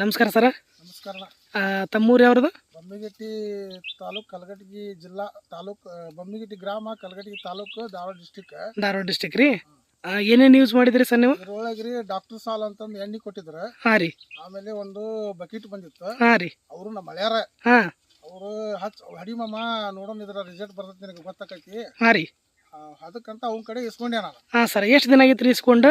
ನಮಸ್ಕಾರ ಸರ್. ನಮಸ್ಕಾರ. ತಮ್ಮೂರು ಯಾವ್ದು? ಬೊಮ್ಮಿಗಿಟ್ಟಿ ತಾಲೂಕು, ಕಲಘಟಗಿ ಜಿಲ್ಲಾ, ತಾಲೂಕು ಬೊಮ್ಮಿಗಿಟ್ಟಿ ಗ್ರಾಮ, ಕಲಘಟಗಿ ತಾಲೂಕು, ಧಾರವಾಡ ಡಿಸ್ಟಿಕ್ ರೀ. ಏನೇನು ಯೂಸ್ ಮಾಡಿದ್ರಿ ಸರ್ ನೀವು? ಇದ್ರೊಳಗ್ರಿ ಡಾಕ್ಟರ್ ಸಾಲ್ ಅಂತಂದು ಎಣ್ಣೆ ಕೊಟ್ಟಿದ್ರು. ಹಾಂ ರೀ. ಆಮೇಲೆ ಒಂದು ಬಕೆಟ್ ಬಂದಿತ್ತು. ಹಾಂ ರೀ. ಅವರು ನಮ್ಮ ಮಳ್ಯಾರ, ಹಾಂ, ಅವರು ಹಡಿಮಮ್ಮ ನೋಡೋಣ ಇದ್ರ ರಿಸಲ್ಟ್ ಬರ್ತೈತಿ, ನಿನಗೆ ಗೊತ್ತಾಕೈತಿ. ಹಾಂ ರೀ. ಅದಕ್ಕಂತ ಅವ್ನ ಕಡೆ ಇಸ್ಕೊಂಡೆ ನಾನು. ಹಾಂ ಸರ್, ಎಷ್ಟು ದಿನ ಆಗೈತ್ರಿ ಇಸ್ಕೊಂಡು?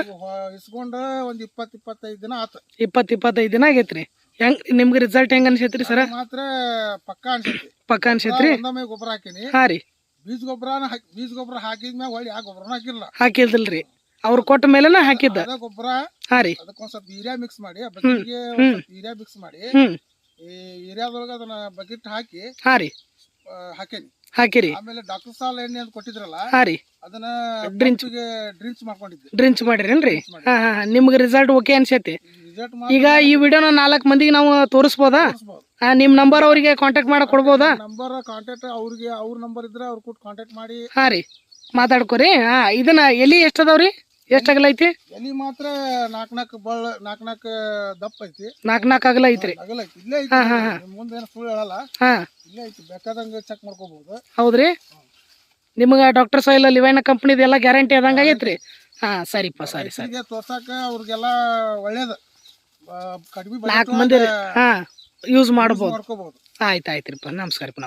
ಇಸ್ಕೊಂಡು ಒಂದು 20-25 ದಿನ ಆತು. 20-25 ದಿನ ಆಗೈತ್ರಿ. ಹೆಂಗ್ ನಿಮ್ಗೆ ರಿಸಲ್ಟ್ ಹೆಂಗ್ ಅನ್ಸೈತ್ರಿ ಸರ್? ಮಾತ್ರ ಪಕ್ಕಾ ಅನ್ಸೈತಿ. ಪಕ್ಕ ಅನ್ಸೈತ್ರಿ. ಒಂದೊಮ್ಮೆ ಗೊಬ್ಬರ ಹಾಕಿನಿ. ಹಾಂ ರೀ. ಬೀಜ ಗೊಬ್ಬರ ಹಾಕಿದ್ಮ್ಯಾಗ ಹೊಳ್ಳಿ ಆ ಗೊಬ್ಬರನ ಹಾಕಿಲ್ರಿ. ಅವ್ರು ಕೊಟ್ಟ ಮೇಲೆನ ಹಾಕಿದ್ದ ಗೊಬ್ಬರ. ಹಾಂ ರೀ. ಅದಕ್ಕೊಂದ್ ಸ್ವಲ್ಪ ಯೂರಿಯಾ ಮಿಕ್ಸ್ ಮಾಡಿ, ಬಕೆಟ್ಗೆ ಯೂರಿಯಾ ಮಿಕ್ಸ್ ಮಾಡಿ, ಈ ಯೂರಿಯಾದೊಳಗ ಅದನ್ನ ಬಕೆಟ್ ಹಾಕಿ ಹಾಂ ರೀ ಹಾಕೇನಿ. ಹಾಕಿರಿ. ಆಮೇಲೆ ಡಾಕ್ಟರ್ ಸಾಲ್ ಎಣ್ಣೆ ಅಂತ ಕೊಟ್ಟಿದ್ರಲ್ಲ, ಹಾಂ ರೀ, ಅದನ್ನ ಡ್ರಿಂಚ್ ಮಾಡ್ಕೊಂಡಿದ್ದೆ. ಡ್ರಿಂಚ್ ಮಾಡಿರೇನ್ರಿ? ಹಾಂ ಹಾಂ, ನಿಮ್ಗೆ ರಿಸಲ್ಟ್ ಓಕೆ ಅನ್ಸೈತಿ. ಈಗ ಈ ವಿಡಿಯೋನ 4 ಮಂದಿಗೆ ನಾವು ತೋರಿಸ್ಬೋದಾ? ನಿಮ್ ನಂಬರ್ ಅವರಿಗೆ ಕಾಂಟ್ಯಾಕ್ಟ್ ಮಾಡಕ್ ಕೊಡ್ಬೋದಾ? ನಂಬರ್ ಕಾಂಟ್ಯಾಕ್ಟ್ ಅವ್ರಿಗೆ, ಅವ್ರ ನಂಬರ್ ಇದ್ರೆ ಅವ್ರ ಕೂಡ ಕಾಂಟ್ಯಾಕ್ಟ್ ಮಾಡಿ. ಹಾಂ ರೀ, ಮಾತಾಡ್ಕೋರಿ. ಇದನ್ನ ಎಲ್ಲಿ ಎಷ್ಟದಾವ್ರಿ? ಎಷ್ಟು ಅಗಲ ಐತಿ? ಎಲಿ ಮಾತ್ರ 4 ದಪ್ಪ ಐತಿ. 4 ಅಗಲ ಐತ್ರಿ. ಅಗಲ ಐತಿ, ಇಲ್ಲೇ ಐತಿ. ಮುಂದೇನು ಸುಳ್ಳು ಹೇಳಲ್ಲ. ಹಾಂ, ಇಲ್ಲೇ ಐತಿ, ಬೇಕಾದಂಗ ಚೆಕ್ ಮಾಡ್ಕೋಬಹುದು. ಹೌದ್ರಿ. ನಿಮ್ಗೆ ಡಾಕ್ಟರ್ ಸಾಯಿಲ್ ಲಿವೈನ ಕಂಪ್ನಿದ ಎಲ್ಲ ಗ್ಯಾರಂಟಿ ಆದಂಗ ಆಗೈತ್ರಿ. ಹಾಂ, ಸರಿಪ್ಪ, ಸರಿ. ತೋರ್ಸಾಕ ಅವ್ರಿಗೆಲ್ಲ ಒಳ್ಳೇದು. ಕಡಿಮೆ 4 ಮಂದಿ ಹಾಂ ಯೂಸ್ ಮಾಡ್ಬೋದು. ಮಾಡ್ಕೋಬಹುದು. ಆಯ್ತು, ಆಯ್ತ್ರಿಪ್ಪ. ನಮಸ್ಕಾರಪ್ಪ.